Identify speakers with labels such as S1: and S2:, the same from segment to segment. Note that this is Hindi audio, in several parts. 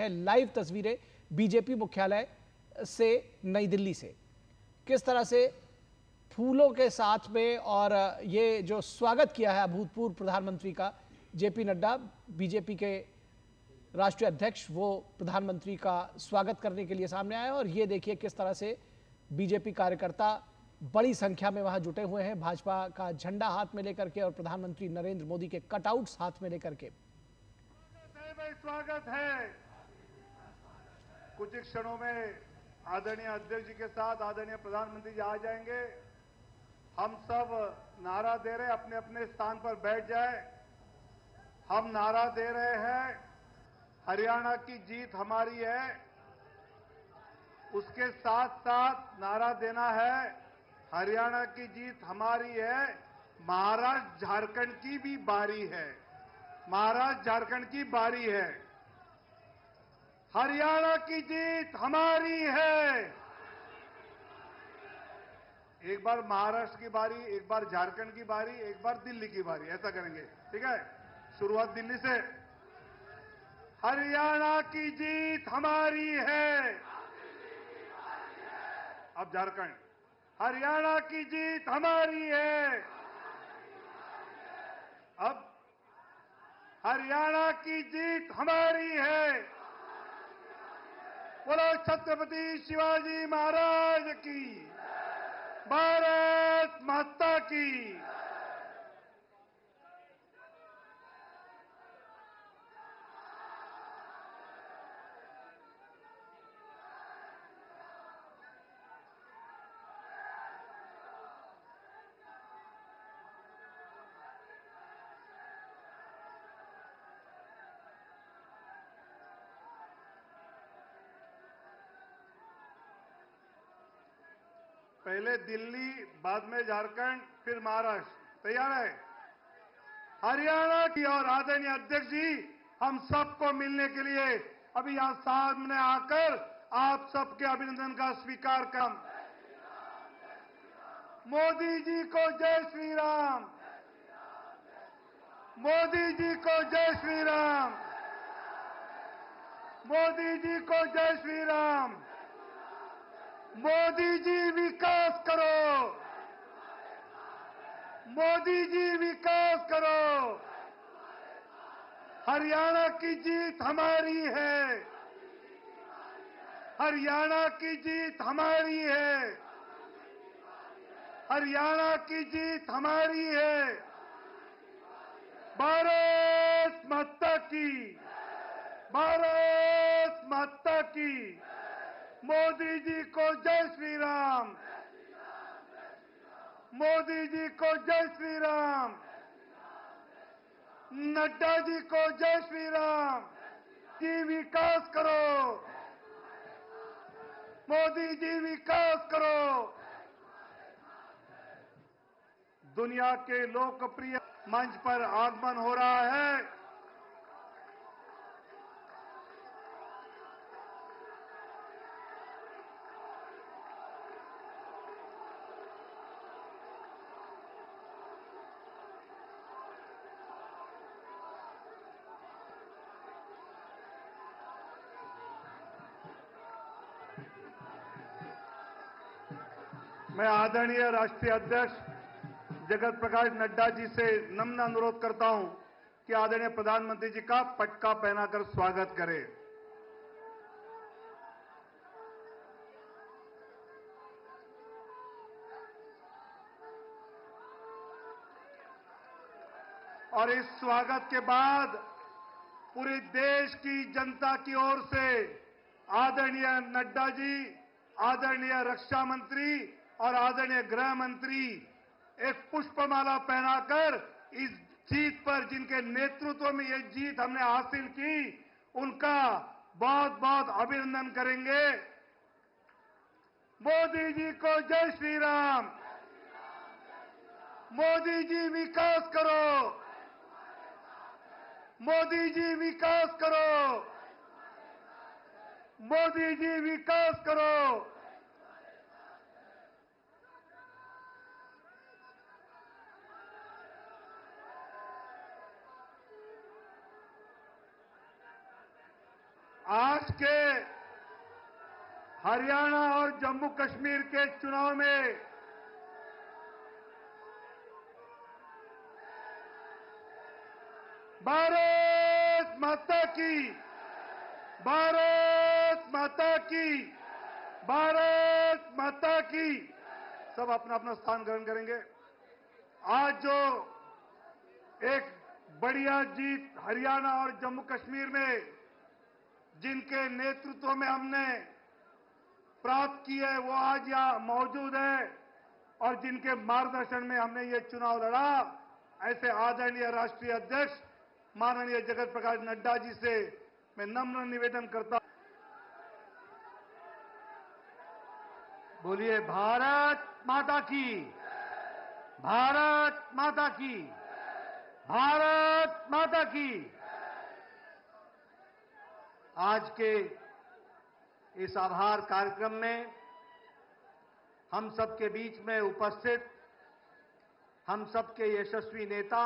S1: हैं लाइव तस्वीरें बीजेपी मुख्यालय से नई दिल्ली से। किस तरह से फूलों के साथ में और ये जो स्वागत किया है अभूतपूर्व प्रधानमंत्री का जेपी नड्डा, बीजेपी के राष्ट्रीय अध्यक्ष, वो प्रधानमंत्री का स्वागत करने के लिए सामने आए। और ये देखिए किस तरह से बीजेपी कार्यकर्ता बड़ी संख्या में वहां जुटे हुए हैं, भाजपा का झंडा हाथ में लेकर के और प्रधानमंत्री नरेंद्र मोदी के कटआउट्स हाथ में लेकर के।
S2: स्वागत है। कुछ ही क्षणों में आदरणीय अध्यक्ष जी के साथ आदरणीय प्रधानमंत्री जी आ जाएंगे। हम सब नारा दे रहे हैं, अपने अपने स्थान पर बैठ जाए। हम नारा दे रहे हैं, हरियाणा की जीत हमारी है। उसके साथ साथ नारा देना है, हरियाणा की जीत हमारी है, महाराष्ट्र झारखंड की भी बारी है। महाराष्ट्र झारखंड की बारी है। हरियाणा की जीत हमारी है। एक बार महाराष्ट्र की बारी, एक बार झारखंड की बारी, एक बार दिल्ली की बारी, ऐसा करेंगे, ठीक है। शुरुआत दिल्ली से। हरियाणा की जीत हमारी है। अब झारखंड। हरियाणा की जीत हमारी है। अब हरियाणा की जीत हमारी है। बोलो छत्रपति शिवाजी महाराज की, भारत माता की। पहले दिल्ली, बाद में झारखंड, फिर महाराष्ट्र। तैयार है? हरियाणा की और आदरणीय अध्यक्ष जी हम सबको मिलने के लिए अभी यहां सामने आकर आप सबके अभिनंदन का स्वीकार कर। मोदी जी को जय श्री राम। मोदी जी को जय श्री राम। मोदी जी को जय श्री राम। मोदी जी विकास करो। मोदी जी विकास करो। हरियाणा की जीत हमारी है। हरियाणा की जीत हमारी है। हरियाणा की जीत हमारी है। भारत माता की। भारत माता की। मोदी जी को जय श्री राम। मोदी जी को जय श्री राम। नड्डा जी को जय श्री राम। जी विकास करो। मोदी जी विकास करो। दुनिया के लोकप्रिय मंच पर आगमन हो रहा है। मैं आदरणीय राष्ट्रीय अध्यक्ष जगत प्रकाश नड्डा जी से नम्र अनुरोध करता हूं कि आदरणीय प्रधानमंत्री जी का पटका पहनाकर स्वागत करें। और इस स्वागत के बाद पूरे देश की जनता की ओर से आदरणीय नड्डा जी, आदरणीय रक्षा मंत्री और आदरणीय गृह मंत्री एक पुष्पमाला पहनाकर इस जीत पर, जिनके नेतृत्व में ये जीत हमने हासिल की, उनका बहुत बहुत अभिनंदन करेंगे। मोदी जी को जय श्री राम। मोदी जी विकास करो। मोदी जी विकास करो। मोदी जी विकास करो। महाराष्ट्र के, हरियाणा और जम्मू कश्मीर के चुनाव में भारत माता की, भारत माता की, भारत माता की। सब अपना अपना स्थान ग्रहण करेंगे। आज जो एक बढ़िया जीत हरियाणा और जम्मू कश्मीर में जिनके नेतृत्व में हमने प्राप्त की है, वो आज यहां मौजूद है और जिनके मार्गदर्शन में हमने ये चुनाव लड़ा, ऐसे आदरणीय राष्ट्रीय अध्यक्ष माननीय जगत प्रकाश नड्डा जी से मैं नम्र निवेदन करता हूं। बोलिए भारत माता की, भारत माता की, भारत माता की। आज के इस आभार कार्यक्रम में हम सबके बीच में उपस्थित हम सबके यशस्वी नेता,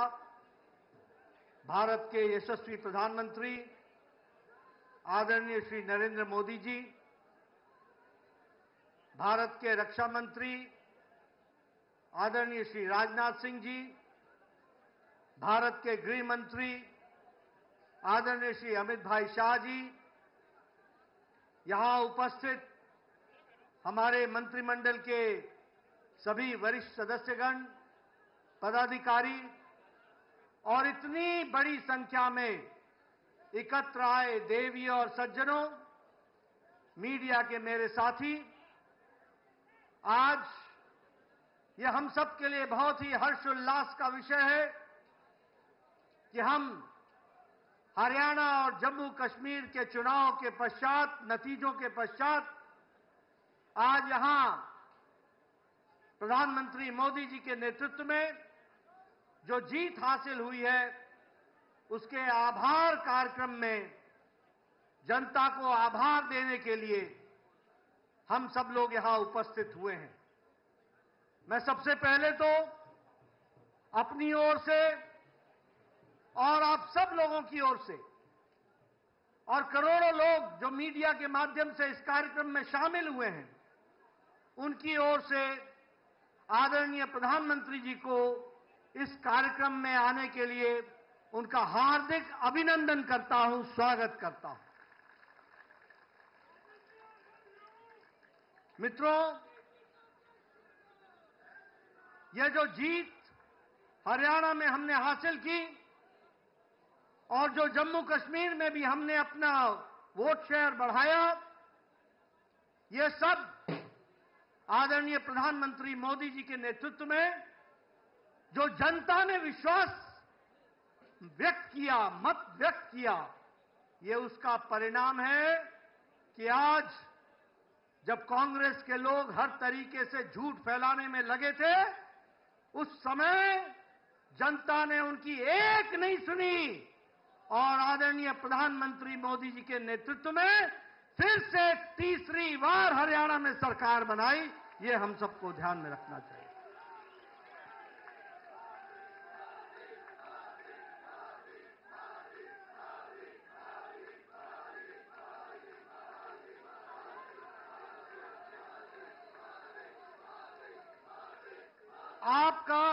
S2: भारत के यशस्वी प्रधानमंत्री आदरणीय श्री नरेंद्र मोदी जी, भारत के रक्षा मंत्री आदरणीय श्री राजनाथ सिंह जी, भारत के गृह मंत्री आदरणीय श्री अमित भाई शाह जी, यहां उपस्थित हमारे मंत्रिमंडल के सभी वरिष्ठ सदस्यगण, पदाधिकारी और इतनी बड़ी संख्या में एकत्र आए देवी और सज्जनों, मीडिया के मेरे साथी, आज यह हम सब के लिए बहुत ही हर्षोल्लास का विषय है कि हम हरियाणा और जम्मू कश्मीर के चुनाव के पश्चात, नतीजों के पश्चात आज यहां प्रधानमंत्री मोदी जी के नेतृत्व में जो जीत हासिल हुई है, उसके आभार कार्यक्रम में जनता को आभार देने के लिए हम सब लोग यहां उपस्थित हुए हैं। मैं सबसे पहले तो अपनी ओर से और आप सब लोगों की ओर से और करोड़ों लोग जो मीडिया के माध्यम से इस कार्यक्रम में शामिल हुए हैं, उनकी ओर से आदरणीय प्रधानमंत्री जी को इस कार्यक्रम में आने के लिए उनका हार्दिक अभिनंदन करता हूं, स्वागत करता हूं। मित्रों, यह जो जीत हरियाणा में हमने हासिल की और जो जम्मू कश्मीर में भी हमने अपना वोट शेयर बढ़ाया, यह सब आदरणीय प्रधानमंत्री मोदी जी के नेतृत्व में जो जनता ने विश्वास व्यक्त किया, मत व्यक्त किया, ये उसका परिणाम है कि आज जब कांग्रेस के लोग हर तरीके से झूठ फैलाने में लगे थे, उस समय जनता ने उनकी एक नहीं सुनी और आदरणीय प्रधानमंत्री मोदी जी के नेतृत्व में फिर से तीसरी बार हरियाणा में सरकार बनाई। ये हम सबको ध्यान में रखना चाहिए। आपका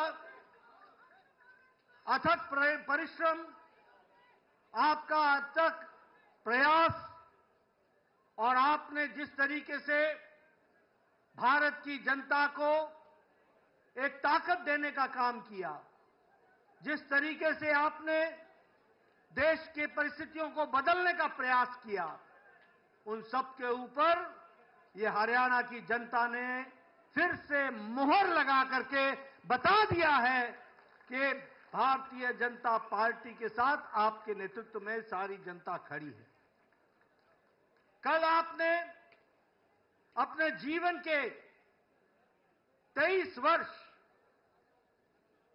S2: अथक परिश्रम, आपका अथक प्रयास और आपने जिस तरीके से भारत की जनता को एक ताकत देने का काम किया, जिस तरीके से आपने देश की परिस्थितियों को बदलने का प्रयास किया, उन सब के ऊपर ये हरियाणा की जनता ने फिर से मुहर लगा करके बता दिया है कि भारतीय जनता पार्टी के साथ आपके नेतृत्व में सारी जनता खड़ी है। कल आपने अपने जीवन के 23 वर्ष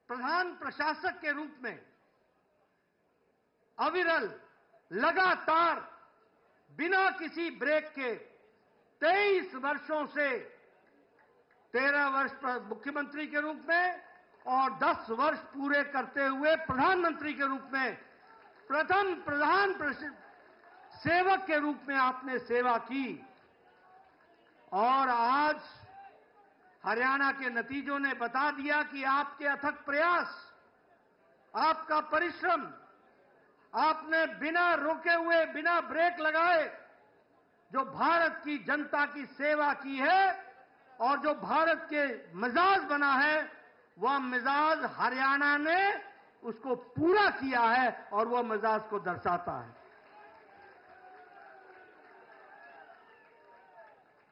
S2: प्रधान प्रशासक के रूप में अविरल, लगातार, बिना किसी ब्रेक के 23 वर्षों से 13 वर्ष पर मुख्यमंत्री के रूप में और 10 वर्ष पूरे करते हुए प्रधानमंत्री के रूप में प्रथम सेवक के रूप में आपने सेवा की और आज हरियाणा के नतीजों ने बता दिया कि आपके अथक प्रयास, आपका परिश्रम, आपने बिना रुके हुए, बिना ब्रेक लगाए जो भारत की जनता की सेवा की है और जो भारत के मिजाज बना है, वह मिजाज हरियाणा ने उसको पूरा किया है और वह मिजाज को दर्शाता है।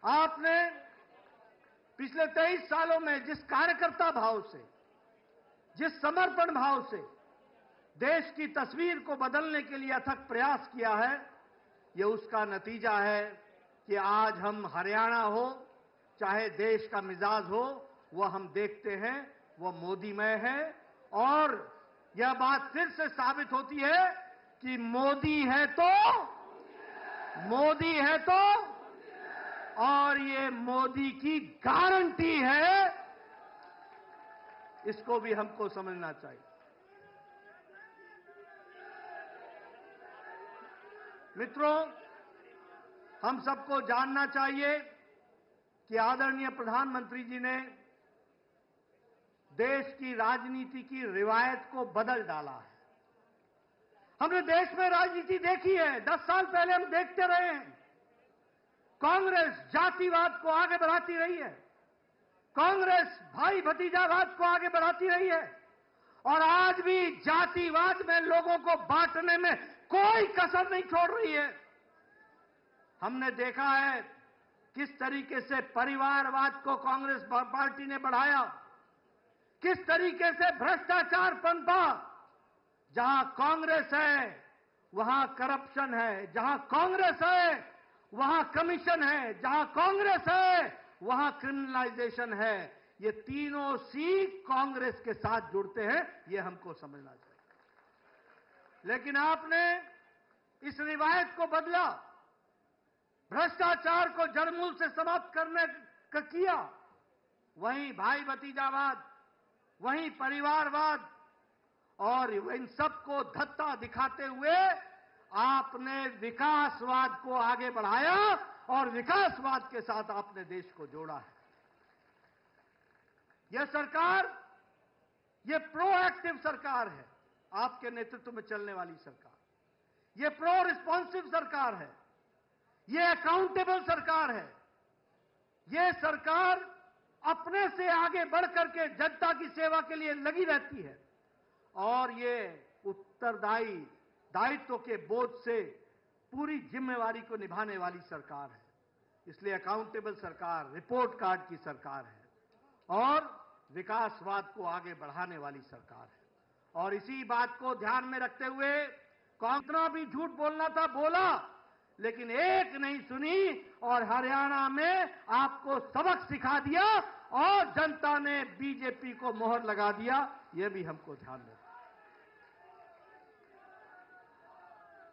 S2: आपने पिछले 23 सालों में जिस कार्यकर्ता भाव से, जिस समर्पण भाव से देश की तस्वीर को बदलने के लिए अथक प्रयास किया है, यह उसका नतीजा है कि आज हम हरियाणा हो चाहे देश का मिजाज हो, वह हम देखते हैं वह मोदीमय है। और यह बात फिर से साबित होती है कि मोदी है तो और ये मोदी की गारंटी है, इसको भी हमको समझना चाहिए। मित्रों, हम सबको जानना चाहिए कि आदरणीय प्रधानमंत्री जी ने देश की राजनीति की रिवायत को बदल डाला है। हमने देश में राजनीति देखी है, 10 साल पहले हम देखते रहे हैं। कांग्रेस जातिवाद को आगे बढ़ाती रही है, कांग्रेस भाई भतीजावाद को आगे बढ़ाती रही है और आज भी जातिवाद में लोगों को बांटने में कोई कसर नहीं छोड़ रही है। हमने देखा है किस तरीके से परिवारवाद को कांग्रेस पार्टी ने बढ़ाया, किस तरीके से भ्रष्टाचार पनपा। जहां कांग्रेस है वहां करप्शन है, जहां कांग्रेस है वहां कमीशन है, जहां कांग्रेस है वहां क्रिमिनलाइजेशन है। ये तीनों सी कांग्रेस के साथ जुड़ते हैं, ये हमको समझना चाहिए। लेकिन आपने इस रिवायत को बदला, भ्रष्टाचार को जड़मूल से समाप्त करने का किया। वहीं भाई भतीजावाद, वहीं परिवारवाद और इन सबको धत्ता दिखाते हुए आपने विकासवाद को आगे बढ़ाया और विकासवाद के साथ आपने देश को जोड़ा है। यह सरकार, यह प्रोएक्टिव सरकार है, आपके नेतृत्व में चलने वाली सरकार। यह प्रो रिस्पॉन्सिव सरकार है, यह अकाउंटेबल सरकार है। यह सरकार अपने से आगे बढ़कर के जनता की सेवा के लिए लगी रहती है और ये उत्तरदायी दायित्व के बोझ से पूरी जिम्मेवारी को निभाने वाली सरकार है। इसलिए अकाउंटेबल सरकार, रिपोर्ट कार्ड की सरकार है और विकासवाद को आगे बढ़ाने वाली सरकार है। और इसी बात को ध्यान में रखते हुए कांग्रेस भी झूठ बोलना था बोला, लेकिन एक नहीं सुनी और हरियाणा में आपको सबक सिखा दिया और जनता ने बीजेपी को मोहर लगा दिया। यह भी हमको ध्यान रखना।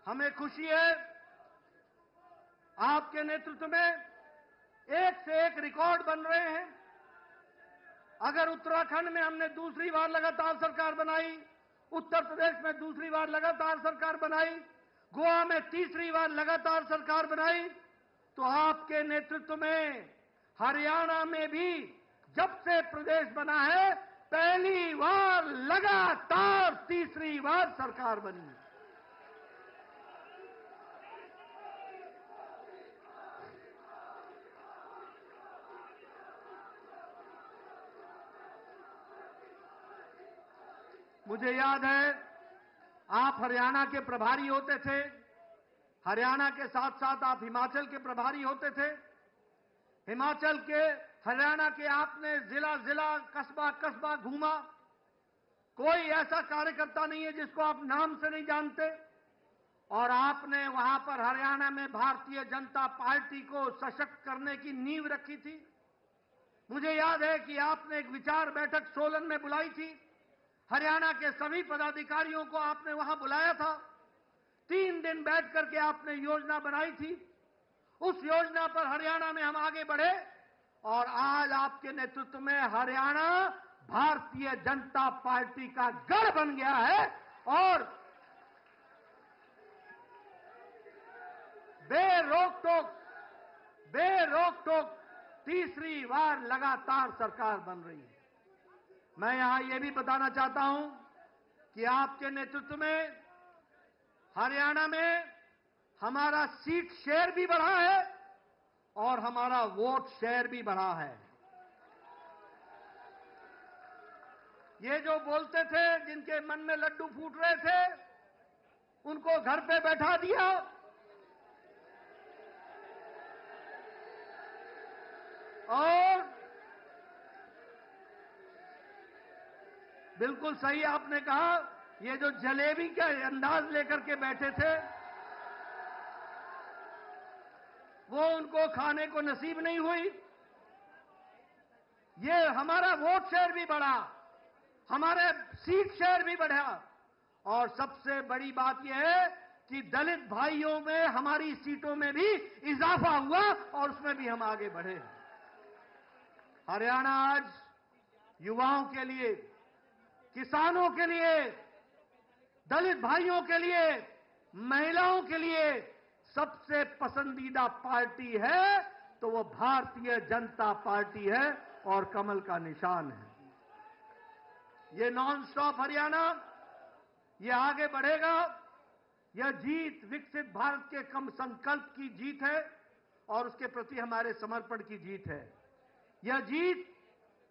S2: हमें खुशी है आपके नेतृत्व में एक से एक रिकॉर्ड बन रहे हैं। अगर उत्तराखंड में हमने दूसरी बार लगातार सरकार बनाई, उत्तर प्रदेश में दूसरी बार लगातार सरकार बनाई, गोवा में तीसरी बार लगातार सरकार बनाई, तो आपके नेतृत्व में हरियाणा में भी जब से प्रदेश बना है पहली बार लगातार तीसरी बार सरकार बनी। मुझे याद है आप हरियाणा के प्रभारी होते थे, हरियाणा के साथ साथ आप हिमाचल के प्रभारी होते थे। हिमाचल के, हरियाणा के आपने जिला जिला, कस्बा कस्बा घूमा। कोई ऐसा कार्यकर्ता नहीं है जिसको आप नाम से नहीं जानते। और आपने वहां पर हरियाणा में भारतीय जनता पार्टी को सशक्त करने की नींव रखी थी। मुझे याद है कि आपने एक विचार बैठक सोलन में बुलाई थी, हरियाणा के सभी पदाधिकारियों को आपने वहां बुलाया था। 3 दिन बैठ करके आपने योजना बनाई थी। उस योजना पर हरियाणा में हम आगे बढ़े और आज आपके नेतृत्व में हरियाणा भारतीय जनता पार्टी का गढ़ बन गया है। और बेरोक टोक तीसरी बार लगातार सरकार बन रही है। मैं यहां यह भी बताना चाहता हूं कि आपके नेतृत्व में हरियाणा में हमारा सीट शेयर भी बढ़ा है और हमारा वोट शेयर भी बढ़ा है। ये जो बोलते थे, जिनके मन में लड्डू फूट रहे थे, उनको घर पे बैठा दिया और बिल्कुल सही आपने कहा, ये जो जलेबी का अंदाज लेकर के बैठे थे, वो उनको खाने को नसीब नहीं हुई। ये हमारा वोट शेयर भी बढ़ा, हमारे सीट शेयर भी बढ़ा और सबसे बड़ी बात यह है कि दलित भाइयों में हमारी सीटों में भी इजाफा हुआ और उसमें भी हम आगे बढ़े। हरियाणा आज युवाओं के लिए, किसानों के लिए, दलित भाइयों के लिए, महिलाओं के लिए सबसे पसंदीदा पार्टी है तो वो भारतीय जनता पार्टी है और कमल का निशान है। ये नॉन स्टॉप हरियाणा, ये आगे बढ़ेगा। यह जीत विकसित भारत के कम संकल्प की जीत है और उसके प्रति हमारे समर्पण की जीत है। यह जीत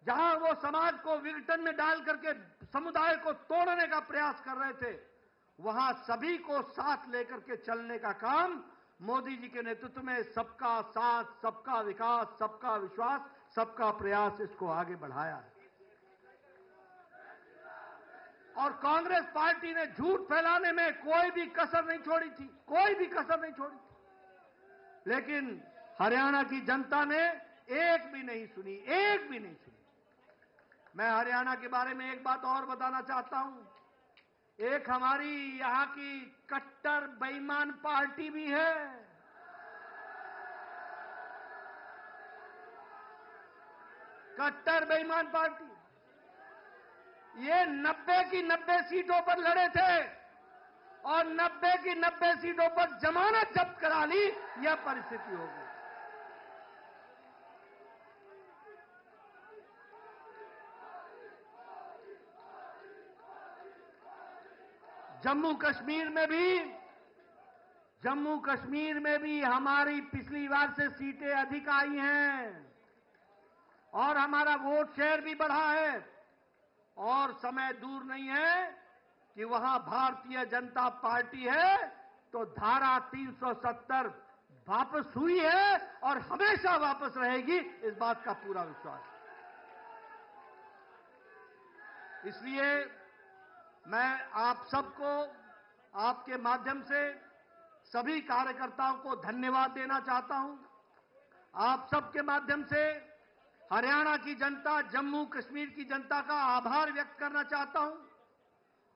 S2: जहां वो समाज को विघटन में डाल करके समुदाय को तोड़ने का प्रयास कर रहे थे, वहां सभी को साथ लेकर के चलने का काम मोदी जी के नेतृत्व में सबका साथ, सबका विकास, सबका विश्वास, सबका प्रयास, इसको आगे बढ़ाया है। और कांग्रेस पार्टी ने झूठ फैलाने में कोई भी कसर नहीं छोड़ी थी, कोई भी कसर नहीं छोड़ी थी। लेकिन हरियाणा की जनता ने एक भी नहीं सुनी, एक भी नहीं सुनी। मैं हरियाणा के बारे में एक बात और बताना चाहता हूं। एक हमारी यहां की कट्टर बेईमान पार्टी भी है। कट्टर बेईमान पार्टी, ये 90 की 90 सीटों पर लड़े थे और 90 की 90 सीटों पर जमानत जब्त करा ली। यह परिस्थिति हो गई। जम्मू कश्मीर में भी हमारी पिछली बार से सीटें अधिक आई हैं और हमारा वोट शेयर भी बढ़ा है और समय दूर नहीं है कि वहां भारतीय जनता पार्टी है तो धारा 370 वापस हुई है और हमेशा वापस रहेगी, इस बात का पूरा विश्वास है। इसलिए मैं आप सबको आपके माध्यम से सभी कार्यकर्ताओं को धन्यवाद देना चाहता हूं। आप सबके माध्यम से हरियाणा की जनता, जम्मू कश्मीर की जनता का आभार व्यक्त करना चाहता हूं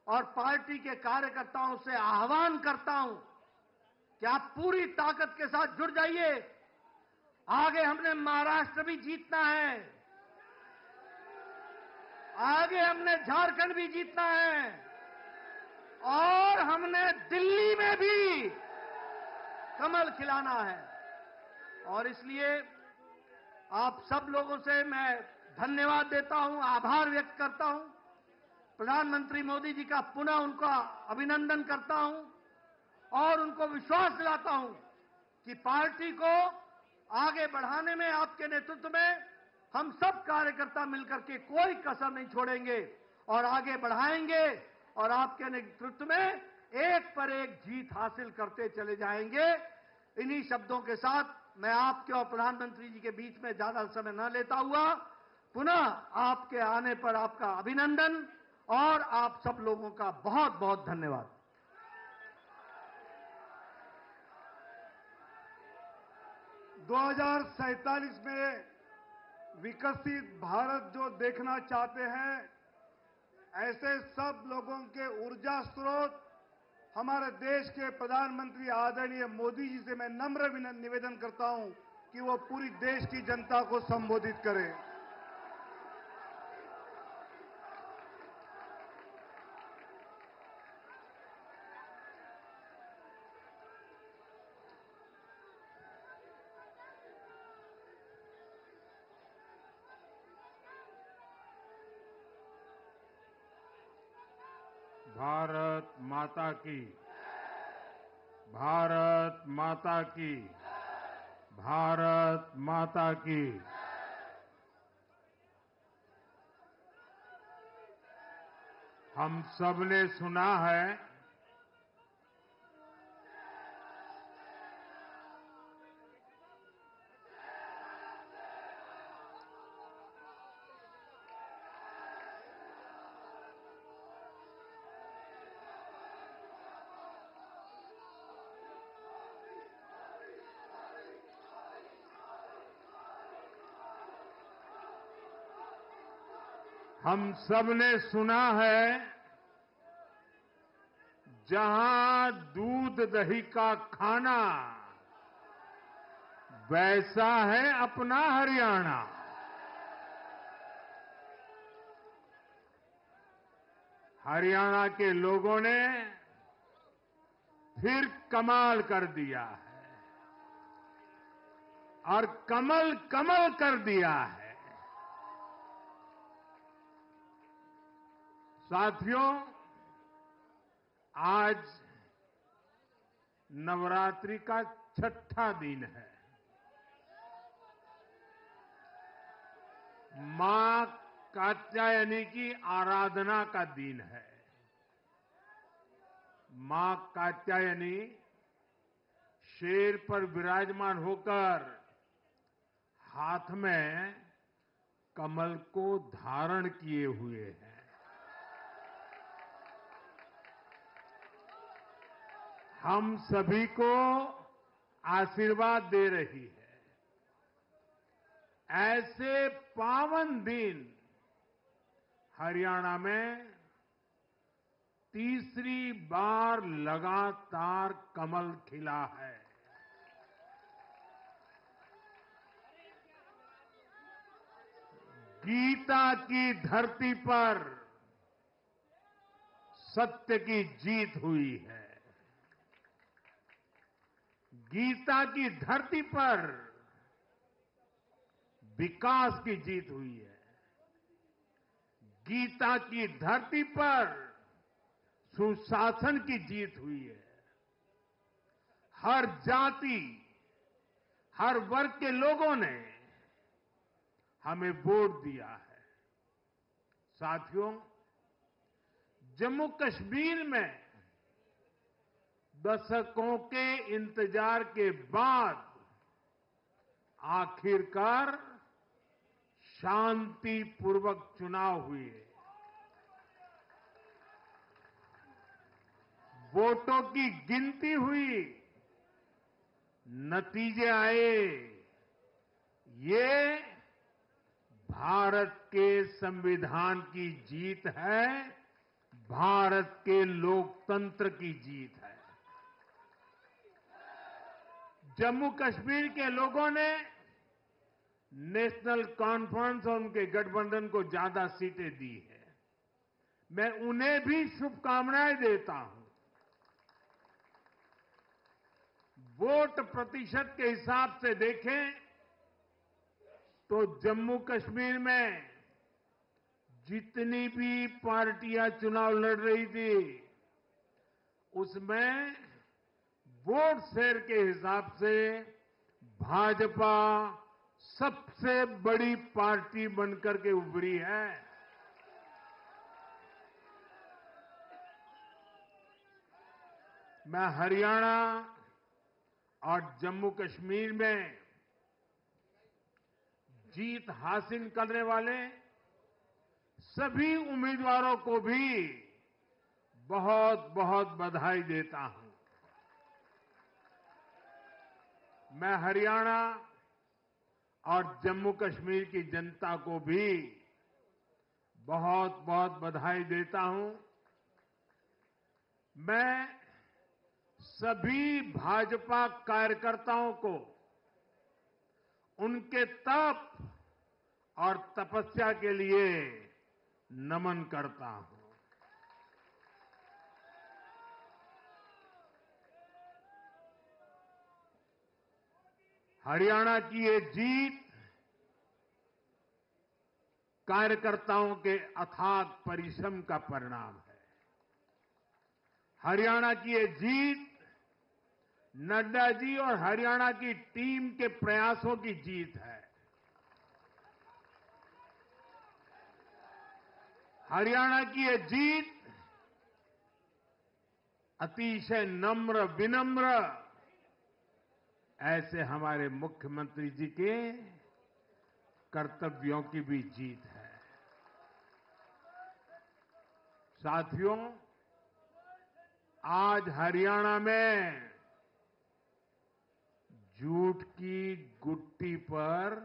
S2: और पार्टी के कार्यकर्ताओं से आह्वान करता हूं कि आप पूरी ताकत के साथ जुड़ जाइए। आगे हमने महाराष्ट्र भी जीतना है, आगे हमने झारखंड भी जीतना है और हमने दिल्ली में भी कमल खिलाना है। और इसलिए आप सब लोगों से मैं धन्यवाद देता हूं, आभार व्यक्त करता हूं। प्रधानमंत्री मोदी जी का पुनः उनका अभिनंदन करता हूं और उनको विश्वास दिलाता हूं कि पार्टी को आगे बढ़ाने में आपके नेतृत्व में हम सब कार्यकर्ता मिलकर के कोई कसर नहीं छोड़ेंगे और आगे बढ़ाएंगे और आपके नेतृत्व में एक पर एक जीत हासिल करते चले जाएंगे। इन्हीं शब्दों के साथ मैं आपके और प्रधानमंत्री जी के बीच में ज्यादा समय न लेता हुआ पुनः आपके आने पर आपका अभिनंदन और आप सब लोगों का बहुत बहुत धन्यवाद।
S3: 2047 में विकसित भारत जो देखना चाहते हैं, ऐसे सब लोगों के ऊर्जा स्रोत हमारे देश के प्रधानमंत्री आदरणीय मोदी जी से मैं नम्र निवेदन करता हूं कि वो पूरी देश की जनता को संबोधित करें। भारत माता की, भारत माता की, भारत माता की। हम सबने सुना है हम सबने सुना है जहां दूध दही का खाना, वैसा है अपना हरियाणा। हरियाणा के लोगों ने फिर कमाल कर दिया है और कमल कमल कर दिया है। साथियों, आज नवरात्रि का छठा दिन है। मां कात्यायनी की आराधना का दिन है। मां कात्यायनी शेर पर विराजमान होकर हाथ में कमल को धारण किए हुए हैं। हम सभी को आशीर्वाद दे रही है। ऐसे पावन दिन हरियाणा में तीसरी बार लगातार कमल खिला है। गीता की धरती पर सत्य की जीत हुई है। गीता की धरती पर विकास की जीत हुई है। गीता की धरती पर सुशासन की जीत हुई है। हर जाति, हर वर्ग के लोगों ने हमें वोट दिया है। साथियों, जम्मू कश्मीर में दशकों के इंतजार के बाद आखिरकार शांतिपूर्वक चुनाव हुए। वोटों की गिनती हुई, नतीजे आए। ये भारत के संविधान की जीत है, भारत के लोकतंत्र की जीत है। जम्मू कश्मीर के लोगों ने नेशनल कॉन्फ्रेंस और उनके गठबंधन को ज्यादा सीटें दी है। मैं उन्हें भी शुभकामनाएं देता हूं। वोट प्रतिशत के हिसाब से देखें तो जम्मू कश्मीर में जितनी भी पार्टियां चुनाव लड़ रही थी, उसमें वोट शेयर के हिसाब से भाजपा सबसे बड़ी पार्टी बनकर के उभरी है। मैं हरियाणा और जम्मू कश्मीर में जीत हासिल करने वाले सभी उम्मीदवारों को भी बहुत बहुत बधाई देता हूं। मैं हरियाणा और जम्मू कश्मीर की जनता को भी बहुत बहुत बधाई देता हूं। मैं सभी भाजपा कार्यकर्ताओं को उनके तप और तपस्या के लिए नमन करता हूं। हरियाणा की ये जीत कार्यकर्ताओं के अथाग परिश्रम का परिणाम है। हरियाणा की ये जीत नड्डा जी और हरियाणा की टीम के प्रयासों की जीत है। हरियाणा की ये जीत अतिशय नम्र विनम्र ऐसे हमारे मुख्यमंत्री जी के कर्तव्यों की भी जीत है। साथियों, आज हरियाणा में झूठ की गुट्टी पर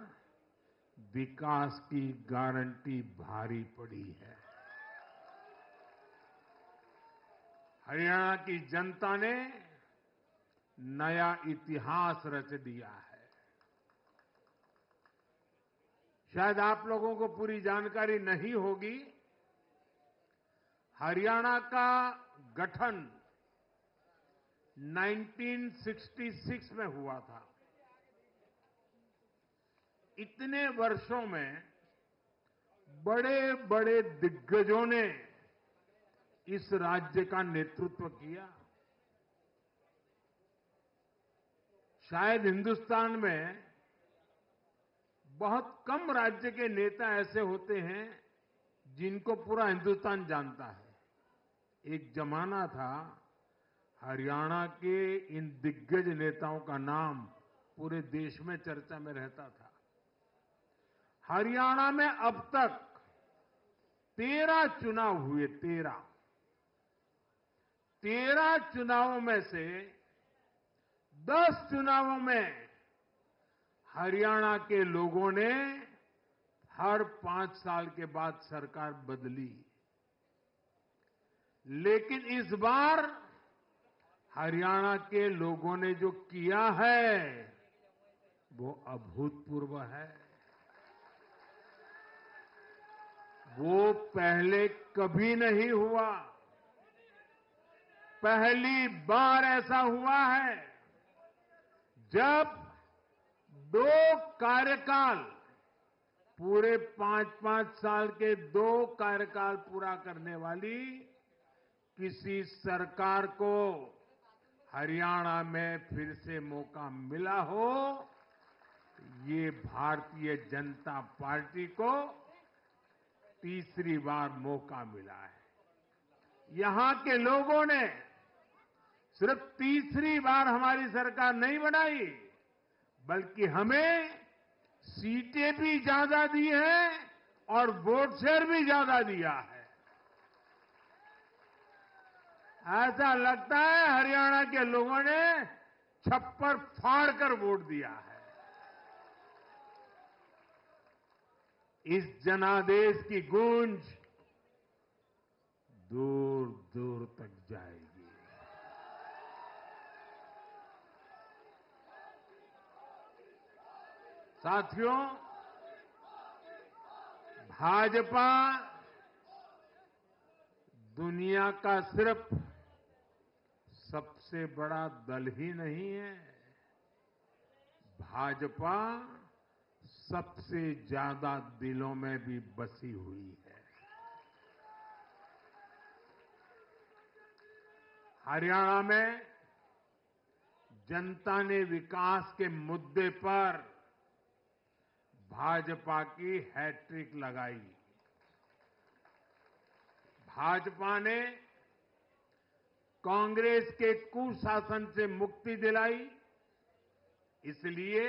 S3: विकास की गारंटी भारी पड़ी है। हरियाणा की जनता ने नया इतिहास रच दिया है। शायद आप लोगों को पूरी जानकारी नहीं होगी, हरियाणा का गठन 1966 में हुआ था। इतने वर्षों में बड़े बड़े दिग्गजों ने इस राज्य का नेतृत्व किया। शायद हिंदुस्तान में बहुत कम राज्य के नेता ऐसे होते हैं जिनको पूरा हिंदुस्तान जानता है। एक जमाना था हरियाणा के इन दिग्गज नेताओं का नाम पूरे देश में चर्चा में रहता था। हरियाणा में अब तक 13 चुनाव हुए। 13 चुनावों में से 10 चुनावों में हरियाणा के लोगों ने हर 5 साल के बाद सरकार बदली, लेकिन इस बार हरियाणा के लोगों ने जो किया है वो अभूतपूर्व है। वो पहले कभी नहीं हुआ। पहली बार ऐसा हुआ है जब 2 कार्यकाल, पूरे 5-5 साल के 2 कार्यकाल पूरा करने वाली किसी सरकार को हरियाणा में फिर से मौका मिला हो। ये भारतीय जनता पार्टी को तीसरी बार मौका मिला है। यहां के लोगों ने सिर्फ तीसरी बार हमारी सरकार नहीं बनाई, बल्कि हमें सीटें भी ज्यादा दी है और वोट शेयर भी ज्यादा दिया है। ऐसा लगता है हरियाणा के लोगों ने छप्पर फाड़ कर वोट दिया है। इस जनादेश की गूंज दूर दूर तक जाएगी। साथियों, भाजपा दुनिया का सिर्फ सबसे बड़ा दल ही नहीं है, भाजपा सबसे ज्यादा दिलों में भी बसी हुई है। हरियाणा में जनता ने विकास के मुद्दे पर भाजपा की हैट्रिक लगाई। भाजपा ने कांग्रेस के कुशासन से मुक्ति दिलाई। इसलिए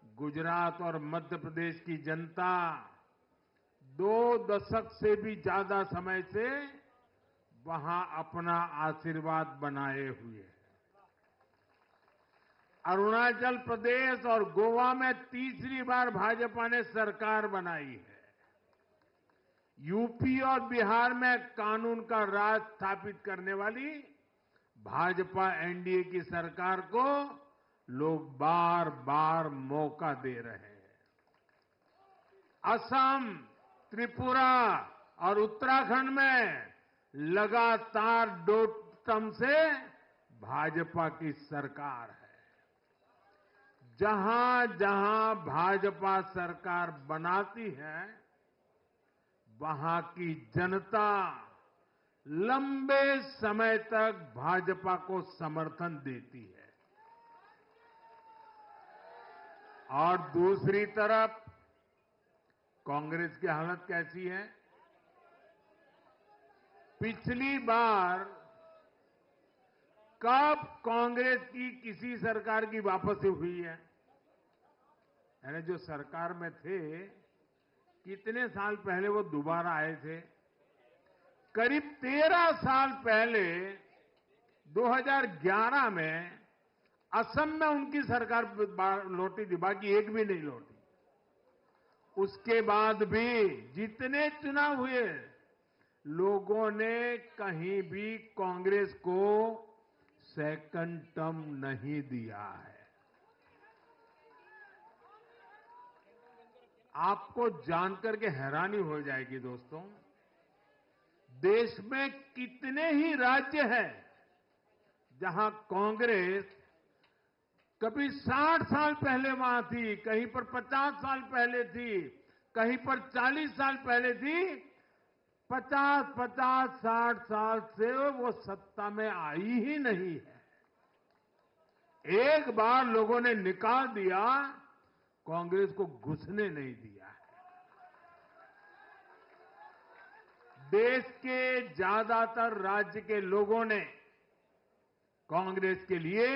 S3: गुजरात और मध्य प्रदेश की जनता 2 दशक से भी ज्यादा समय से वहां अपना आशीर्वाद बनाए हुए है। अरुणाचल प्रदेश और गोवा में तीसरी बार भाजपा ने सरकार बनाई है। यूपी और बिहार में कानून का राज स्थापित करने वाली भाजपा एनडीए की सरकार को लोग बार बार मौका दे रहे हैं। असम, त्रिपुरा और उत्तराखंड में लगातार 2 टर्म से भाजपा की सरकार है। जहां जहां भाजपा सरकार बनाती है, वहां की जनता
S4: लंबे समय तक भाजपा को समर्थन देती है और दूसरी तरफ कांग्रेस की हालत कैसी है? पिछली बार कब कांग्रेस की किसी सरकार की वापसी हुई है? यानी जो सरकार में थे, कितने साल पहले वो दोबारा आए थे? करीब 13 साल पहले 2011 में असम में उनकी सरकार लौटी थी, बाकी एक भी नहीं लौटी। उसके बाद भी जितने चुनाव हुए, लोगों ने कहीं भी कांग्रेस को सेकंड टर्म नहीं दिया है। आपको जानकर के हैरानी हो जाएगी दोस्तों, देश में कितने ही राज्य हैं जहां कांग्रेस कभी 60 साल पहले वहां थी, कहीं पर 50 साल पहले थी, कहीं पर 40 साल पहले थी, 50-60 साल से वो सत्ता में आई ही नहीं है। एक बार लोगों ने निकाल दिया, कांग्रेस को घुसने नहीं दिया है। देश के ज्यादातर राज्य के लोगों ने कांग्रेस के लिए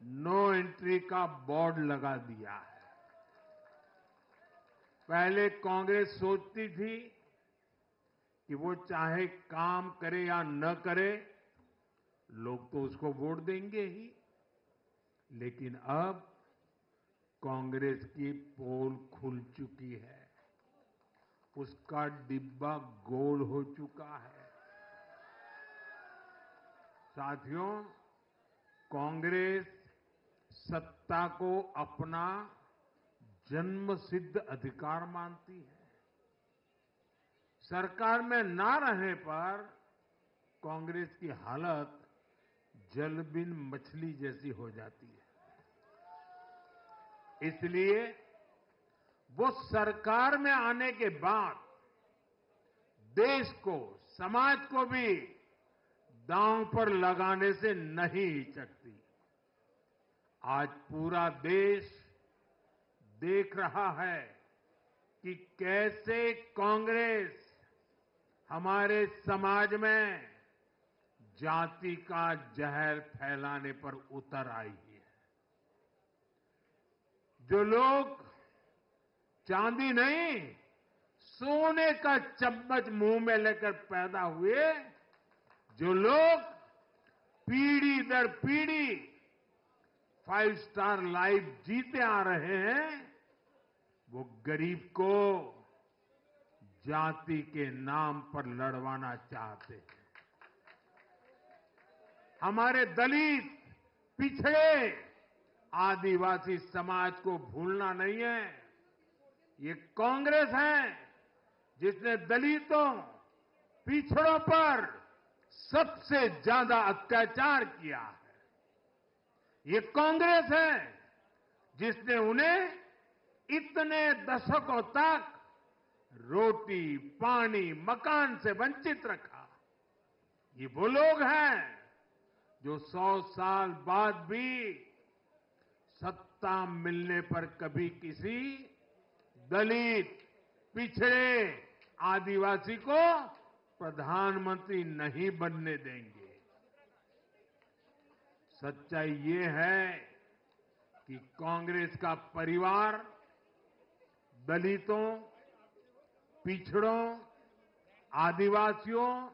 S4: नो एंट्री का बोर्ड लगा दिया है। पहले कांग्रेस सोचती थी कि वो चाहे काम करे या न करे, लोग तो उसको वोट देंगे ही। लेकिन अब कांग्रेस की पोल खुल चुकी है, उसका डिब्बा गोल हो चुका है। साथियों, कांग्रेस सत्ता को अपना जन्मसिद्ध अधिकार मानती है। सरकार में ना रहने पर कांग्रेस की हालत जल बिन मछली जैसी हो जाती है। इसलिए वो सरकार में आने के बाद देश को, समाज को भी दांव पर लगाने से नहीं हिचकती। आज पूरा देश देख रहा है कि कैसे कांग्रेस हमारे समाज में जाति का जहर फैलाने पर उतर आई है। जो लोग चांदी नहीं, सोने का चम्मच मुंह में लेकर पैदा हुए, जो लोग पीढ़ी दर पीढ़ी 5 स्टार लाइफ जीते आ रहे हैं, वो गरीब को जाति के नाम पर लड़वाना चाहते हैं। हमारे दलित, पिछड़े, आदिवासी समाज को भूलना नहीं है। ये कांग्रेस है जिसने दलितों, पिछड़ों पर सबसे ज्यादा अत्याचार किया है। ये कांग्रेस है जिसने उन्हें इतने दशकों तक रोटी, पानी, मकान से वंचित रखा। ये वो लोग हैं जो 100 साल बाद भी सत्ता मिलने पर कभी किसी दलित, पिछड़े, आदिवासी को प्रधानमंत्री नहीं बनने देंगे। सच्चाई ये है कि कांग्रेस का परिवार दलितों, पिछड़ों, आदिवासियों,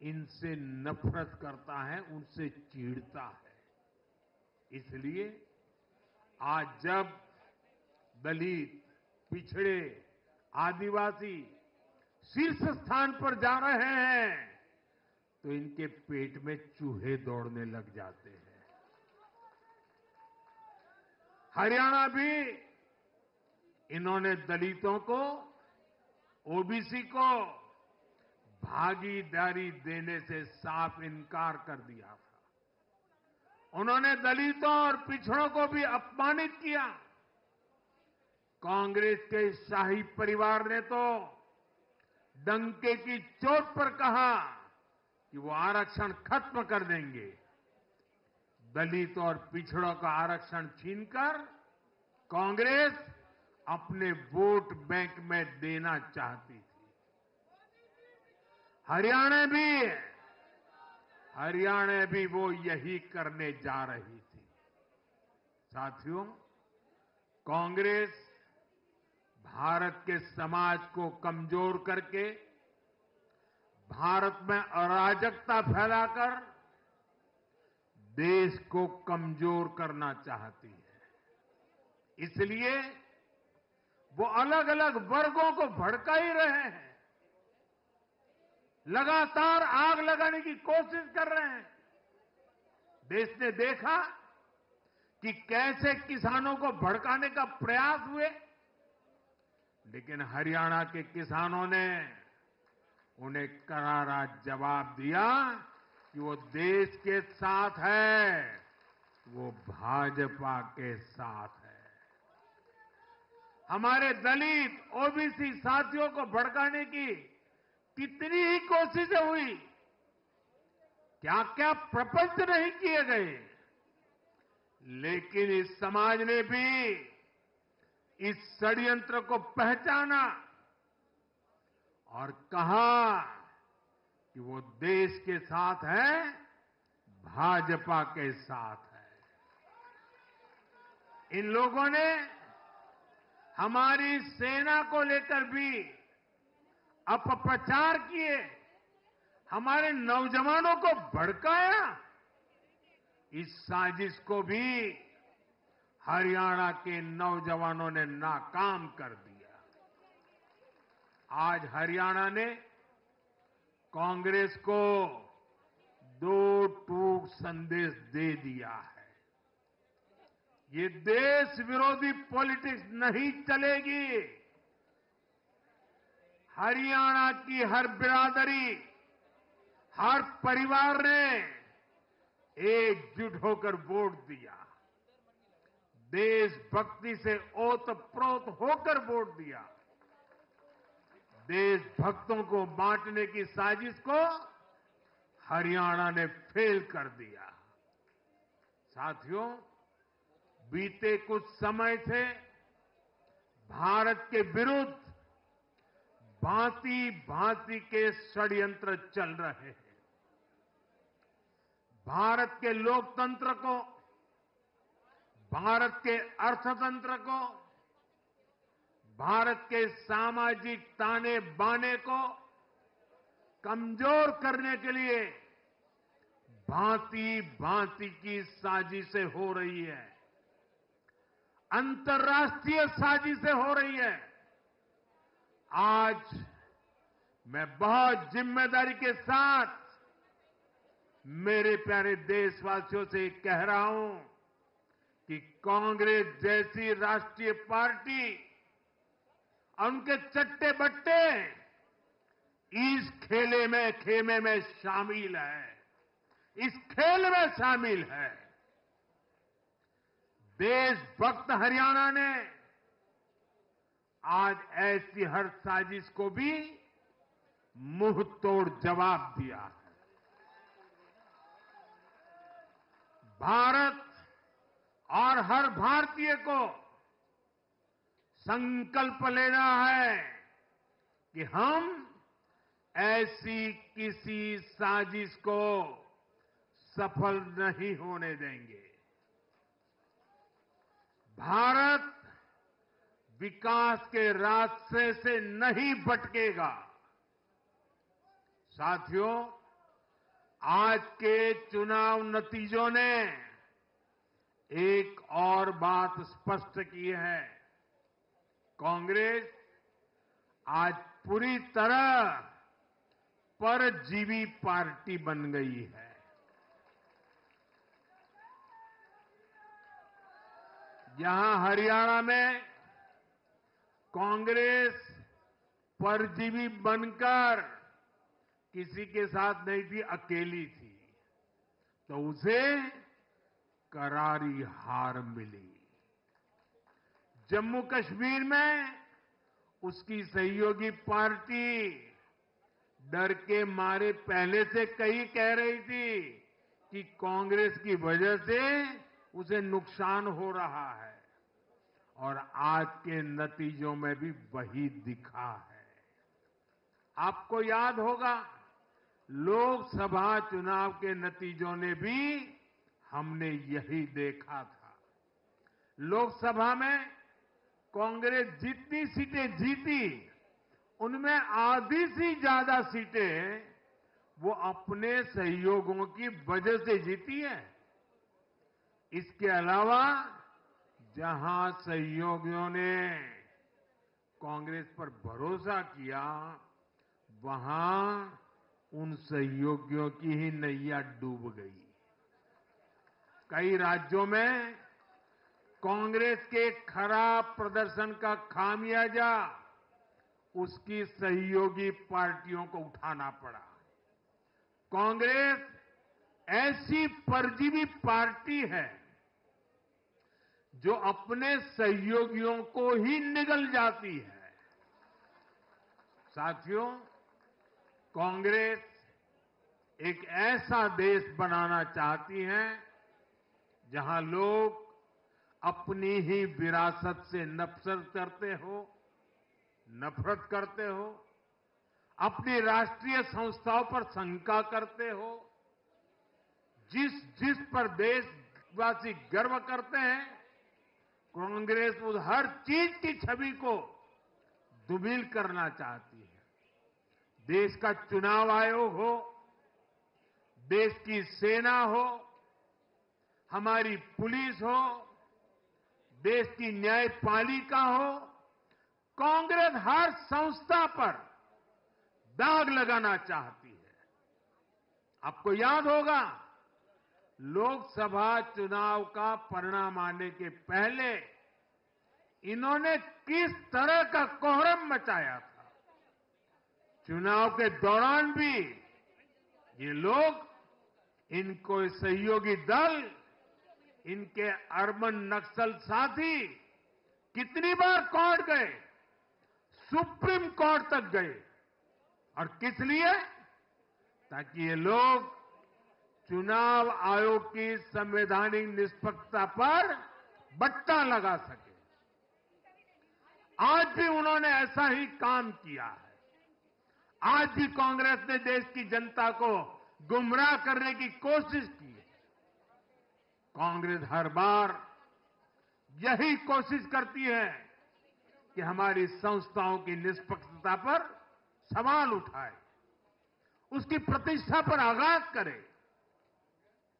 S4: इनसे नफरत करता है, उनसे चिढ़ता है। इसलिए आज जब दलित, पिछड़े, आदिवासी शीर्ष स्थान पर जा रहे हैं, तो इनके पेट में चूहे दौड़ने लग जाते हैं। हरियाणा भी इन्होंने दलितों को, ओबीसी को भागीदारी देने से साफ इनकार कर दिया था। उन्होंने दलितों और पिछड़ों को भी अपमानित किया। कांग्रेस के शाही परिवार ने तो डंके की चोट पर कहा कि वो आरक्षण खत्म कर देंगे। दलित और पिछड़ों का आरक्षण छीनकर कांग्रेस अपने वोट बैंक में देना चाहती थी। हरियाणा भी वो यही करने जा रही थी। साथियों, कांग्रेस भारत के समाज को कमजोर करके, भारत में अराजकता फैलाकर देश को कमजोर करना चाहती है। इसलिए वो अलग अलग वर्गों को भड़का ही रहे हैं, लगातार आग लगाने की कोशिश कर रहे हैं। देश ने देखा कि कैसे किसानों को भड़काने का प्रयास हुए, लेकिन हरियाणा के किसानों ने उन्हें करारा जवाब दिया कि वो देश के साथ है, वो भाजपा के साथ है। हमारे दलित ओबीसी साथियों को भड़काने की कितनी ही कोशिशें हुई, क्या क्या प्रपंच नहीं किए गए, लेकिन इस समाज ने भी इस षड्यंत्र को पहचाना और कहा कि वो देश के साथ है, भाजपा के साथ है। इन लोगों ने हमारी सेना को लेकर भी अपप्रचार किए, हमारे नौजवानों को भड़काया। इस साजिश को भी हरियाणा के नौजवानों ने नाकाम कर दिया। आज हरियाणा ने कांग्रेस को दो टूक संदेश दे दिया है। ये देश विरोधी पॉलिटिक्स नहीं चलेगी। हरियाणा की हर बिरादरी, हर परिवार ने एकजुट होकर वोट दिया, देशभक्ति से ओतप्रोत होकर वोट दिया। देशभक्तों को बांटने की साजिश को हरियाणा ने फेल कर दिया। साथियों, बीते कुछ समय से भारत के विरुद्ध भांति भांति के षड्यंत्र चल रहे हैं। भारत के लोकतंत्र को, भारत के अर्थतंत्र को, भारत के सामाजिक ताने बाने को कमजोर करने के लिए भांति भांति की साजिशें हो रही है, अंतर्राष्ट्रीय साजिशें हो रही है। आज मैं बहुत जिम्मेदारी के साथ मेरे प्यारे देशवासियों से कह रहा हूं कि कांग्रेस जैसी राष्ट्रीय पार्टी और उनके चट्टे बट्टे इस खेमे में शामिल है, इस खेल में शामिल है। देशभक्त हरियाणा ने आज ऐसी हर साजिश को भी मुंह तोड़ जवाब दिया है। भारत और हर भारतीय को संकल्प लेना है कि हम ऐसी किसी साजिश को सफल नहीं होने देंगे। भारत विकास के रास्ते से नहीं भटकेगा। साथियों, आज के चुनाव नतीजों ने एक और बात स्पष्ट की है। कांग्रेस आज पूरी तरह परजीवी पार्टी बन गई है। यहां हरियाणा में कांग्रेस परजीवी बनकर किसी के साथ नहीं थी, अकेली थी, तो उसे करारी हार मिली। जम्मू कश्मीर में उसकी सहयोगी पार्टी डर के मारे पहले से कई कह रही थी कि कांग्रेस की वजह से उसे नुकसान हो रहा है और आज के नतीजों में भी वही दिखा है। आपको याद होगा लोकसभा चुनाव के नतीजों ने भी हमने यही देखा था। लोकसभा में कांग्रेस जितनी सीटें जीती उनमें आधी से ज्यादा सीटें वो अपने सहयोगियों की वजह से जीती है। इसके अलावा जहां सहयोगियों ने कांग्रेस पर भरोसा किया वहां उन सहयोगियों की ही नैया डूब गई। कई राज्यों में कांग्रेस के खराब प्रदर्शन का खामियाजा उसकी सहयोगी पार्टियों को उठाना पड़ा। कांग्रेस ऐसी परजीवी पार्टी है जो अपने सहयोगियों को ही निगल जाती है। साथियों, कांग्रेस एक ऐसा देश बनाना चाहती है जहां लोग अपनी ही विरासत से नफरत करते हो, अपनी राष्ट्रीय संस्थाओं पर शंका करते हो, जिस पर देशवासी गर्व करते हैं, कांग्रेस उस हर चीज की छवि को धूमिल करना चाहती है। देश का चुनाव आयोग हो, देश की सेना हो, हमारी पुलिस हो, देश की न्यायपालिका हो, कांग्रेस हर संस्था पर दाग लगाना चाहती है। आपको याद होगा लोकसभा चुनाव का परिणाम आने के पहले इन्होंने किस तरह का कोहराम मचाया था। चुनाव के दौरान भी ये लोग, इनको सहयोगी दल, इनके अर्बन नक्सल साथी कितनी बार कोर्ट गए, सुप्रीम कोर्ट तक गए। और किस लिए? ताकि ये लोग चुनाव आयोग की संवैधानिक निष्पक्षता पर बट्टा लगा सके। आज भी उन्होंने ऐसा ही काम किया है। आज भी कांग्रेस ने देश की जनता को गुमराह करने की कोशिश की है। कांग्रेस हर बार यही कोशिश करती है कि हमारी संस्थाओं की निष्पक्षता पर सवाल उठाए, उसकी प्रतिष्ठा पर आघात करे।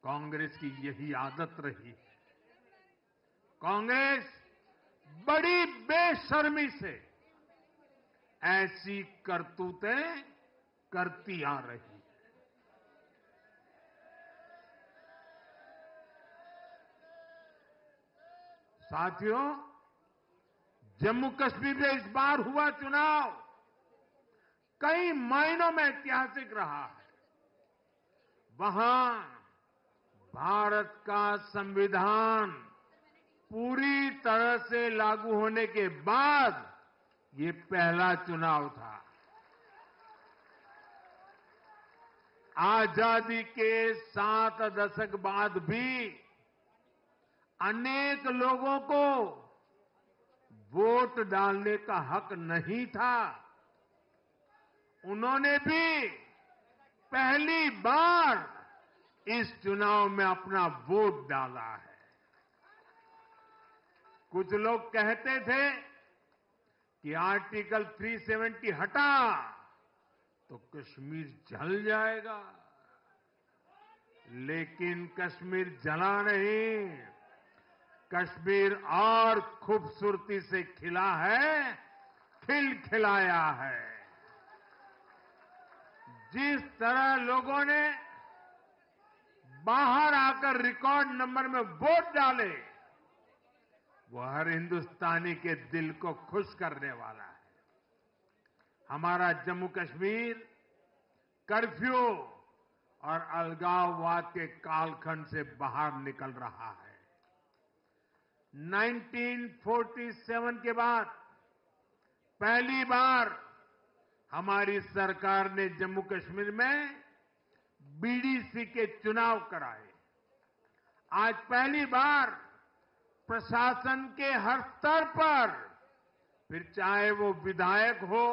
S4: कांग्रेस की यही आदत रही है। कांग्रेस बड़ी बेशर्मी से ऐसी करतूतें करती आ रही है। साथियों, जम्मू कश्मीर में इस बार हुआ चुनाव कई मायनों में ऐतिहासिक रहा है। वहां भारत का संविधान पूरी तरह से लागू होने के बाद ये पहला चुनाव था। आजादी के 7 दशक बाद भी अनेक लोगों को वोट डालने का हक नहीं था। उन्होंने भी पहली बार इस चुनाव में अपना वोट डाला है। कुछ लोग कहते थे कि आर्टिकल 370 हटा तो कश्मीर जल जाएगा, लेकिन कश्मीर जला नहीं, कश्मीर और खूबसूरती से खिला है, खिलखिलाया है। जिस तरह लोगों ने बाहर आकर रिकॉर्ड नंबर में वोट डाले, वो हर हिंदुस्तानी के दिल को खुश करने वाला है। हमारा जम्मू कश्मीर कर्फ्यू और अलगाववाद के कालखंड से बाहर निकल रहा है। 1947 के बाद पहली बार हमारी सरकार ने जम्मू कश्मीर में बीडीसी के चुनाव कराए। आज पहली बार प्रशासन के हर स्तर पर, फिर चाहे वो विधायक हो,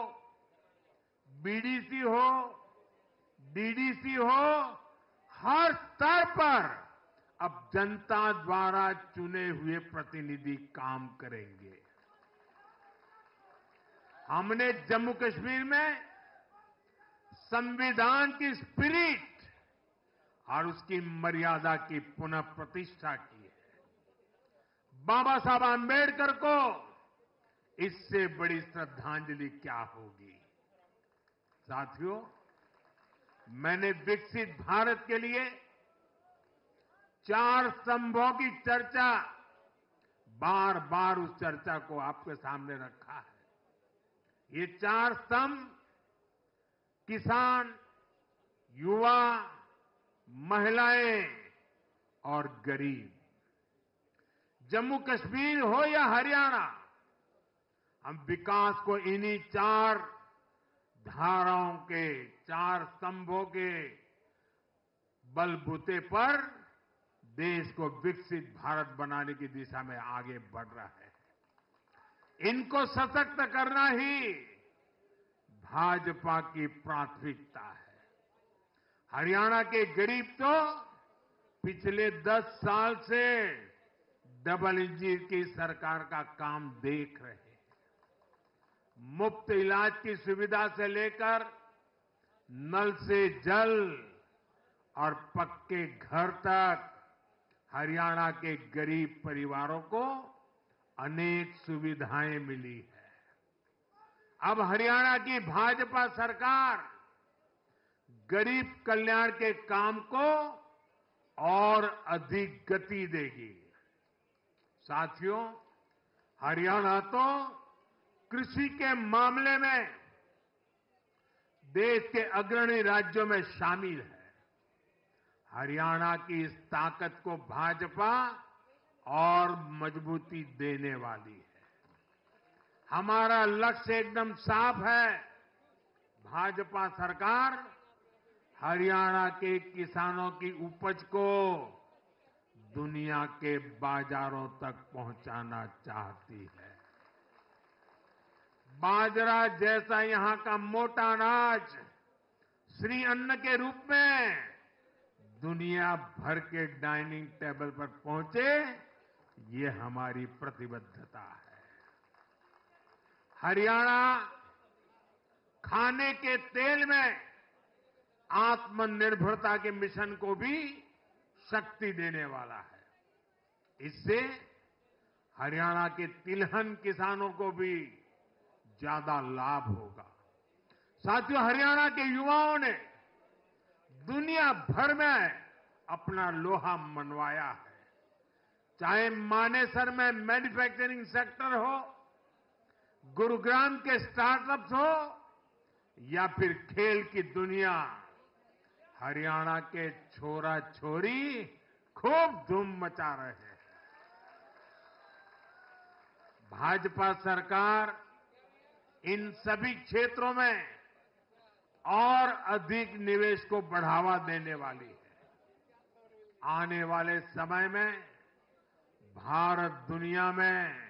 S4: बीडीसी हो, डीडीसी हो, हर स्तर पर अब जनता द्वारा चुने हुए प्रतिनिधि काम करेंगे। हमने जम्मू कश्मीर में संविधान की स्पिरिट और उसकी मर्यादा की पुनः प्रतिष्ठा की है। बाबा साहब आंबेडकर को इससे बड़ी श्रद्धांजलि क्या होगी। साथियों, मैंने विकसित भारत के लिए 4 स्तंभों की चर्चा, बार बार उस चर्चा को आपके सामने रखा है। ये 4 स्तंभ किसान, युवा, महिलाएं और गरीब। जम्मू कश्मीर हो या हरियाणा, हम विकास को इन्हीं 4 धाराओं के, 4 स्तंभों के बलबूते पर देश को विकसित भारत बनाने की दिशा में आगे बढ़ रहा है। इनको सशक्त करना ही भाजपा की प्राथमिकता है। हरियाणा के गरीब तो पिछले 10 साल से डबल इंजन की सरकार का काम देख रहे हैं। मुफ्त इलाज की सुविधा से लेकर नल से जल और पक्के घर तक हरियाणा के गरीब परिवारों को अनेक सुविधाएं मिली है। अब हरियाणा की भाजपा सरकार गरीब कल्याण के काम को और अधिक गति देगी। साथियों, हरियाणा तो कृषि के मामले में देश के अग्रणी राज्यों में शामिल है। हरियाणा की इस ताकत को भाजपा और मजबूती देने वाली है। हमारा लक्ष्य एकदम साफ है। भाजपा सरकार हरियाणा के किसानों की उपज को दुनिया के बाजारों तक पहुंचाना चाहती है। बाजरा जैसा यहां का मोटा अनाज श्री अन्न के रूप में दुनिया भर के डाइनिंग टेबल पर पहुंचे, ये हमारी प्रतिबद्धता है। हरियाणा खाने के तेल में आत्मनिर्भरता के मिशन को भी शक्ति देने वाला है। इससे हरियाणा के तिलहन किसानों को भी ज्यादा लाभ होगा। साथियों, हरियाणा के युवाओं ने दुनिया भर में अपना लोहा मनवाया है। चाहे मानेसर में मैन्युफैक्चरिंग सेक्टर हो, गुरुग्राम के स्टार्टअप्स हो या फिर खेल की दुनिया, हरियाणा के छोरा छोरी खूब धूम मचा रहे हैं। भाजपा सरकार इन सभी क्षेत्रों में और अधिक निवेश को बढ़ावा देने वाली है। आने वाले समय में भारत दुनिया में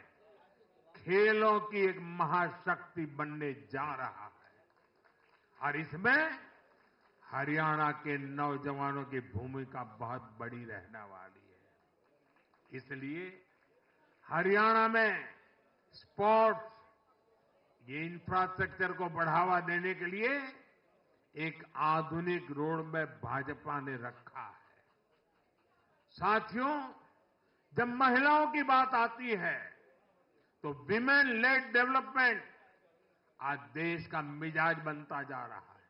S4: खेलों की एक महाशक्ति बनने जा रहा है और इसमें हरियाणा के नौजवानों की भूमिका बहुत बड़ी रहने वाली है। इसलिए हरियाणा में स्पोर्ट्स, ये इंफ्रास्ट्रक्चर को बढ़ावा देने के लिए एक आधुनिक रोड मैप भाजपा ने रखा है। साथियों, जब महिलाओं की बात आती है तो विमेन लेड डेवलपमेंट आज देश का मिजाज बनता जा रहा है।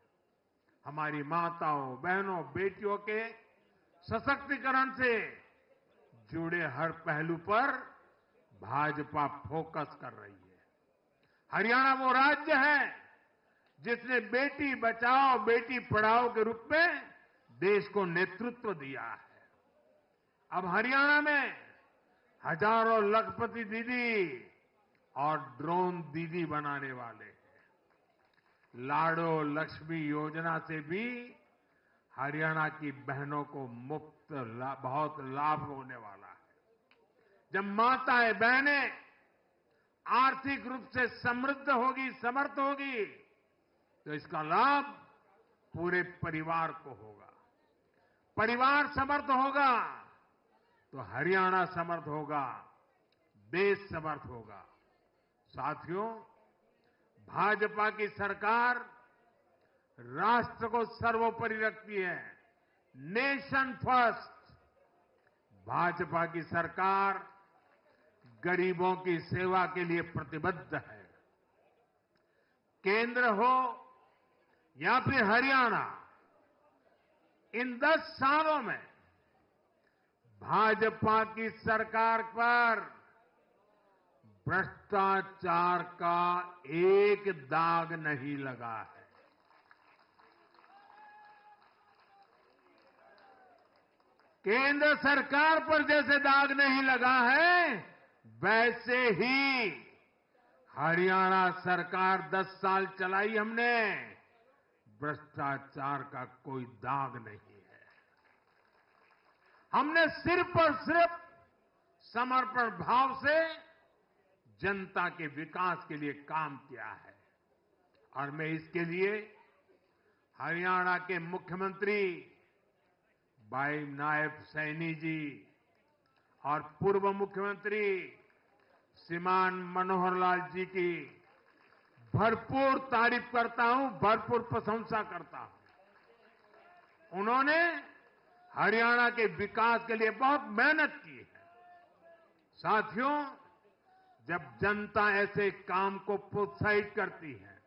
S4: हमारी माताओं, बहनों, बेटियों के सशक्तिकरण से जुड़े हर पहलू पर भाजपा फोकस कर रही है। हरियाणा वो राज्य है जिसने बेटी बचाओ बेटी पढ़ाओ के रूप में देश को नेतृत्व दिया है। अब हरियाणा में हजारों लखपति दीदी और ड्रोन दीदी बनाने वाले हैं। लाडो लक्ष्मी योजना से भी हरियाणा की बहनों को मुफ्त बहुत लाभ होने वाला है। जब माताएं बहनें आर्थिक रूप से समृद्ध होगी, समर्थ होगी, तो इसका लाभ पूरे परिवार को होगा। परिवार समर्थ होगा तो हरियाणा समर्थ होगा, देश समर्थ होगा। साथियों, भाजपा की सरकार राष्ट्र को सर्वोपरि रखती है। Nation first. भाजपा की सरकार गरीबों की सेवा के लिए प्रतिबद्ध है। केंद्र हो या फिर हरियाणा, इन 10 सालों में भाजपा की सरकार पर भ्रष्टाचार का एक दाग नहीं लगा है। केंद्र सरकार पर जैसे दाग नहीं लगा है, वैसे ही हरियाणा सरकार 10 साल चलाई हमने, भ्रष्टाचार का कोई दाग नहीं है। हमने सिर्फ और सिर्फ समर्पण भाव से जनता के विकास के लिए काम किया है। और मैं इसके लिए हरियाणा के मुख्यमंत्री भाई नायब सैनी जी और पूर्व मुख्यमंत्री श्रीमान मनोहर लाल जी की भरपूर तारीफ करता हूं, भरपूर प्रशंसा करता हूं। उन्होंने हरियाणा के विकास के लिए बहुत मेहनत की है। साथियों, जब जनता ऐसे काम को प्रोत्साहित करती है,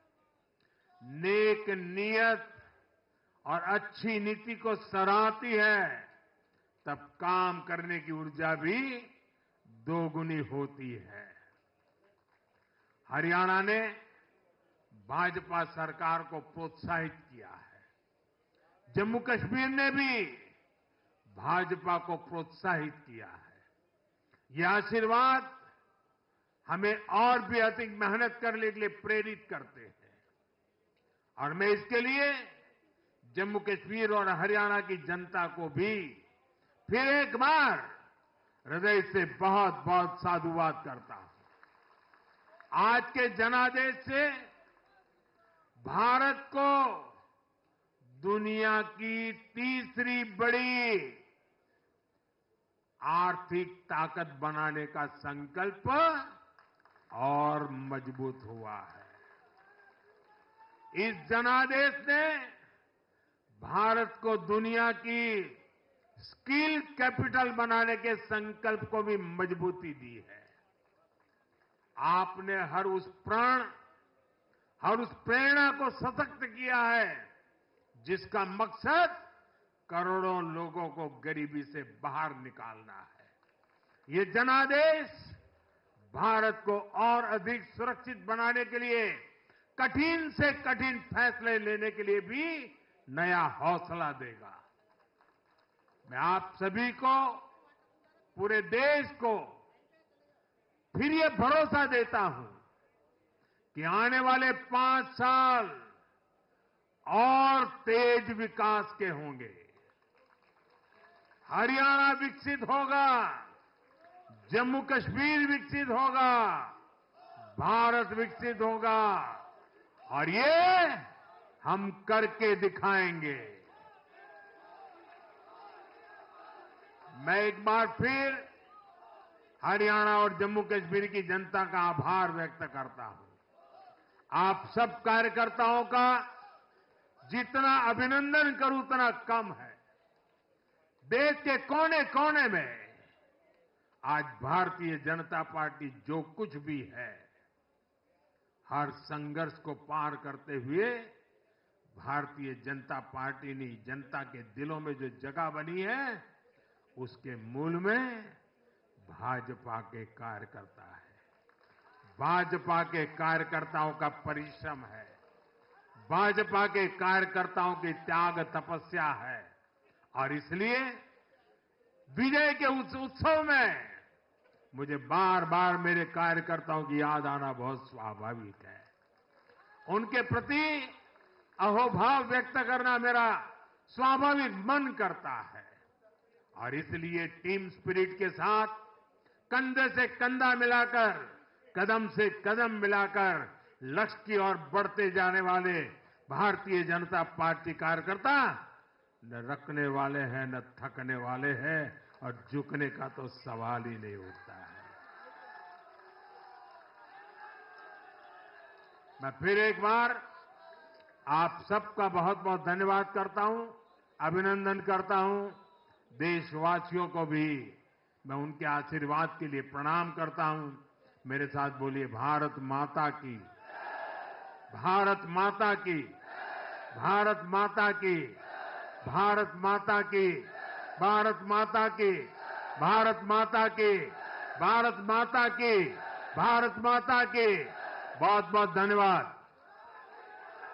S4: नेक नियत और अच्छी नीति को सराहती है, तब काम करने की ऊर्जा भी दोगुनी होती है। हरियाणा ने भाजपा सरकार को प्रोत्साहित किया है। जम्मू कश्मीर ने भी भाजपा को प्रोत्साहित किया है। यह आशीर्वाद हमें और भी अधिक मेहनत करने के लिए प्रेरित करते हैं। और मैं इसके लिए जम्मू कश्मीर और हरियाणा की जनता को भी फिर एक बार हृदय से बहुत बहुत साधुवाद करता हूं। आज के जनादेश से भारत को दुनिया की तीसरी बड़ी आर्थिक ताकत बनाने का संकल्प और मजबूत हुआ है। इस जनादेश ने भारत को दुनिया की स्किल कैपिटल बनाने के संकल्प को भी मजबूती दी है। आपने हर उस प्रेरणा को सशक्त किया है जिसका मकसद करोड़ों लोगों को गरीबी से बाहर निकालना है। ये जनादेश भारत को और अधिक सुरक्षित बनाने के लिए कठिन से कठिन फैसले लेने के लिए भी नया हौसला देगा। मैं आप सभी को, पूरे देश को फिर ये भरोसा देता हूं कि आने वाले 5 साल और तेज विकास के होंगे। हरियाणा विकसित होगा, जम्मू कश्मीर विकसित होगा, भारत विकसित होगा, और ये हम करके दिखाएंगे। मैं एक बार फिर हरियाणा और जम्मू कश्मीर की जनता का आभार व्यक्त करता हूं। आप सब कार्यकर्ताओं का जितना अभिनंदन करूं उतना कम है। देश के कोने कोने में आज भारतीय जनता पार्टी जो कुछ भी है, हर संघर्ष को पार करते हुए भारतीय जनता पार्टी ने जनता के दिलों में जो जगह बनी है, उसके मूल में भाजपा के कार्यकर्ता है। भाजपा के कार्यकर्ताओं का परिश्रम है, भाजपा के कार्यकर्ताओं की त्याग तपस्या है। और इसलिए विजय के उस उत्सव में मुझे बार बार मेरे कार्यकर्ताओं की याद आना बहुत स्वाभाविक है। उनके प्रति अहोभाव व्यक्त करना मेरा स्वाभाविक मन करता है और इसलिए टीम स्पिरिट के साथ कंधे से कंधा मिलाकर, कदम से कदम मिलाकर लक्ष्य की ओर बढ़ते जाने वाले भारतीय जनता पार्टी कार्यकर्ता न रखने वाले हैं न थकने वाले हैं और झुकने का तो सवाल ही नहीं उठता है। मैं फिर एक बार आप सबका बहुत बहुत धन्यवाद करता हूं, अभिनंदन करता हूं। देशवासियों को भी मैं उनके आशीर्वाद के लिए प्रणाम करता हूं। मेरे साथ बोलिए, भारत माता की, भारत माता की, भारत माता की, भारत माता की, भारत माता की, भारत माता की, भारत माता की, भारत माता की। बहुत बहुत धन्यवाद।